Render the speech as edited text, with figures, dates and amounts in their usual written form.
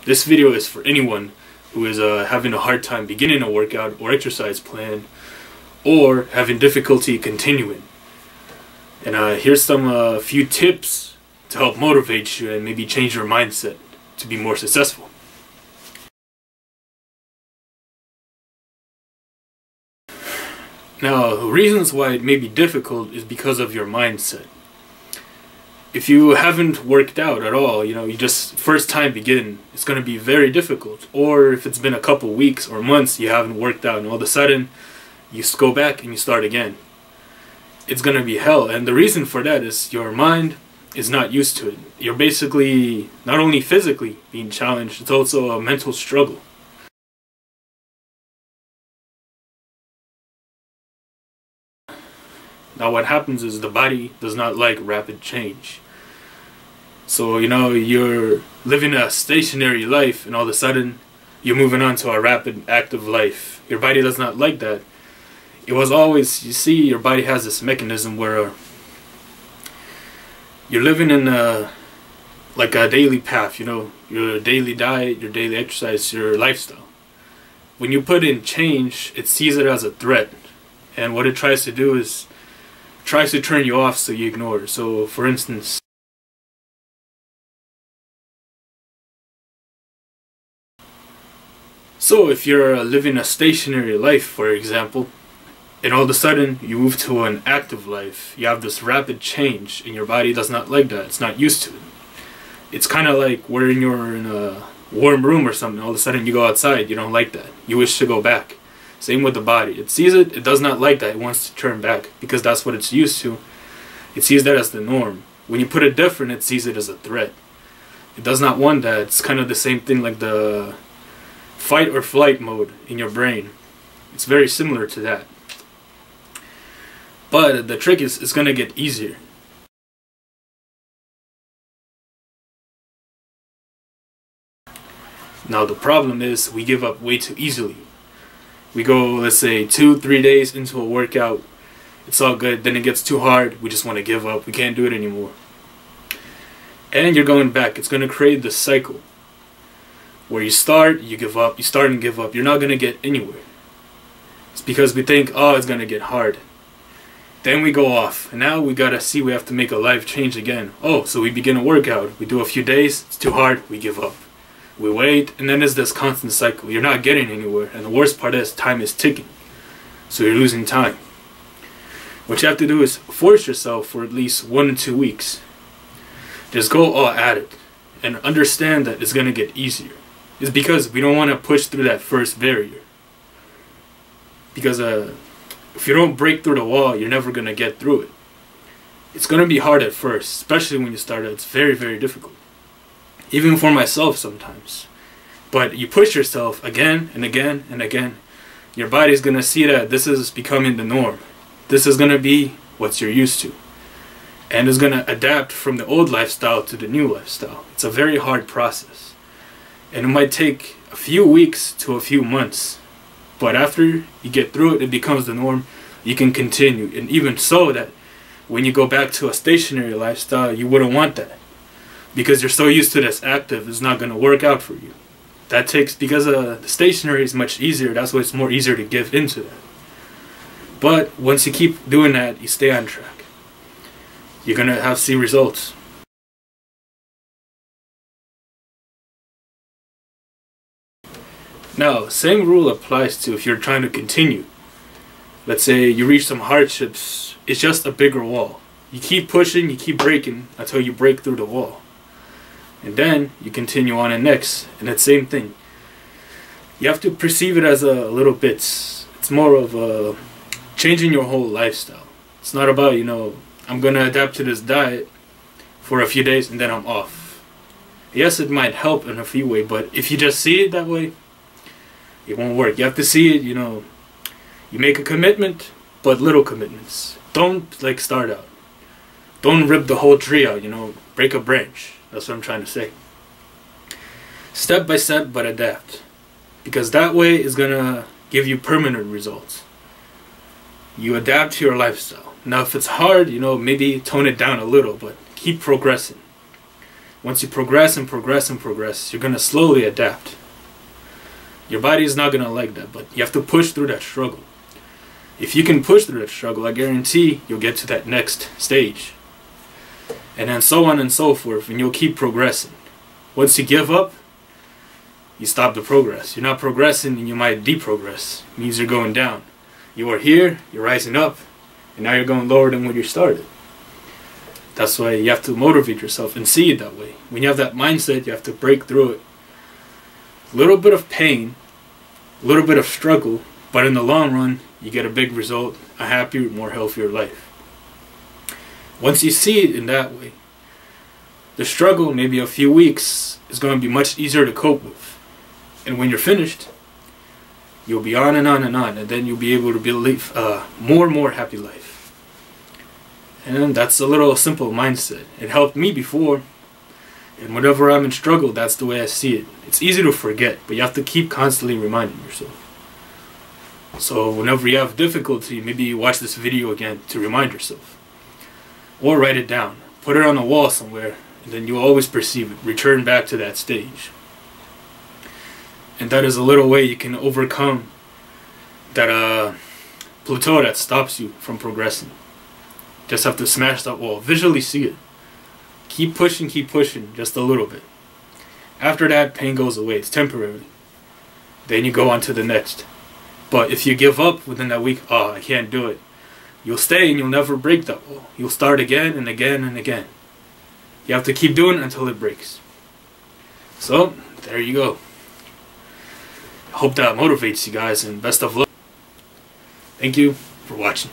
This video is for anyone who is having a hard time beginning a workout or exercise plan, or having difficulty continuing. And here's some few tips to help motivate you and maybe change your mindset to be more successful. Now, reasons why it may be difficult is because of your mindset. If you haven't worked out at all, you just first time begin, it's going to be very difficult. Or if it's been a couple weeks or months you haven't worked out and all of a sudden you go back and you start again, it's going to be hell. And the reason for that is your mind is not used to it. You're basically not only physically being challenged, it's also a mental struggle. Now what happens is the body does not like rapid change. So you're living a stationary life and all of a sudden you're moving on to a rapid active life. Your body does not like that. It was always, you see, your body has this mechanism where you're living in like a daily path, your daily diet, your daily exercise, your lifestyle. When you put in change, it sees it as a threat, and what it tries to do is tries to turn you off so you ignore it. So for instance, if you're living a stationary life, for example, and all of a sudden you move to an active life, you have this rapid change and your body does not like that. It's not used to it. It's kind of like when you're in a warm room or something, all of a sudden you go outside, you don't like that. You wish to go back. Same with the body. It sees it, it does not like that. It wants to turn back because that's what it's used to. It sees that as the norm. When you put it different, it sees it as a threat. It does not want that. It's kind of the same thing like the fight or flight mode in your brain. It's very similar to that. But the trick is, it's going to get easier. Now the problem is we give up way too easily. We go, let's say, 2-3 days into a workout, it's all good, then it gets too hard, we just want to give up, we can't do it anymore. And you're going back. It's going to create this cycle where you start, you give up, you start and give up. You're not going to get anywhere. It's because we think, oh, it's going to get hard. Then we go off, and now we gotta see, we have to make a life change again. Oh, so we begin a workout, we do a few days, it's too hard, we give up. We wait, and then there's this constant cycle. You're not getting anywhere, and the worst part is time is ticking. So you're losing time. What you have to do is force yourself for at least 1 to 2 weeks. Just go all at it, and understand that it's gonna get easier. It's because we don't want to push through that first barrier. Because if you don't break through the wall, you're never gonna get through it. It's gonna be hard at first, especially when you start out. It's very, very difficult. Even for myself sometimes. But you push yourself again and again and again. Your body's going to see that this is becoming the norm. This is going to be what you're used to. And it's going to adapt from the old lifestyle to the new lifestyle. It's a very hard process. And it might take a few weeks to a few months. But after you get through it, it becomes the norm. You can continue. And even so that when you go back to a stationary lifestyle, you wouldn't want that. Because you're so used to this active, it's not going to work out for you. That takes, because the stationary is much easier, that's why it's more easier to give into that. But once you keep doing that, you stay on track. You're going to see results. Now, same rule applies to if you're trying to continue. Let's say you reach some hardships, it's just a bigger wall. You keep pushing, you keep breaking until you break through the wall. And then you continue on and next, and that same thing. You have to perceive it as a little bit. It's more of changing your whole lifestyle. It's not about, I'm going to adapt to this diet for a few days and then I'm off. Yes, it might help in a few ways, but if you just see it that way, it won't work. You have to see it, you make a commitment, but little commitments. Don't start out. Don't rip the whole tree out, break a branch. That's what I'm trying to say. Step by step, but adapt. Because that way is going to give you permanent results. You adapt to your lifestyle. Now if it's hard, maybe tone it down a little, but keep progressing. Once you progress and progress and progress, you're going to slowly adapt. Your body is not going to like that, but you have to push through that struggle. If you can push through that struggle, I guarantee you'll get to that next stage. And then so on and so forth, and you'll keep progressing. Once you give up, you stop the progress. You're not progressing, and you might deprogress. It means you're going down. You are here, you're rising up, and now you're going lower than where you started. That's why you have to motivate yourself and see it that way. When you have that mindset, you have to break through it. A little bit of pain, a little bit of struggle, but in the long run, you get a big result, a happier, more healthier life. Once you see it in that way, the struggle, maybe a few weeks, is going to be much easier to cope with. And when you're finished, you'll be on and on and on, and then you'll be able to live more and more happy life. And that's a little simple mindset. It helped me before, and whenever I'm in struggle, that's the way I see it. It's easy to forget, but you have to keep constantly reminding yourself. So whenever you have difficulty, maybe you watch this video again to remind yourself. Or write it down. Put it on a wall somewhere, and then you'll always perceive it. Return back to that stage. And that is a little way you can overcome that plateau that stops you from progressing. Just have to smash that wall. Visually see it. Keep pushing, just a little bit. After that, pain goes away. It's temporary. Then you go on to the next. But if you give up within that week, I can't do it, you'll stay and you'll never break that wall. You'll start again and again and again. You have to keep doing it until it breaks. So, there you go. I hope that motivates you guys, and best of luck. Thank you for watching.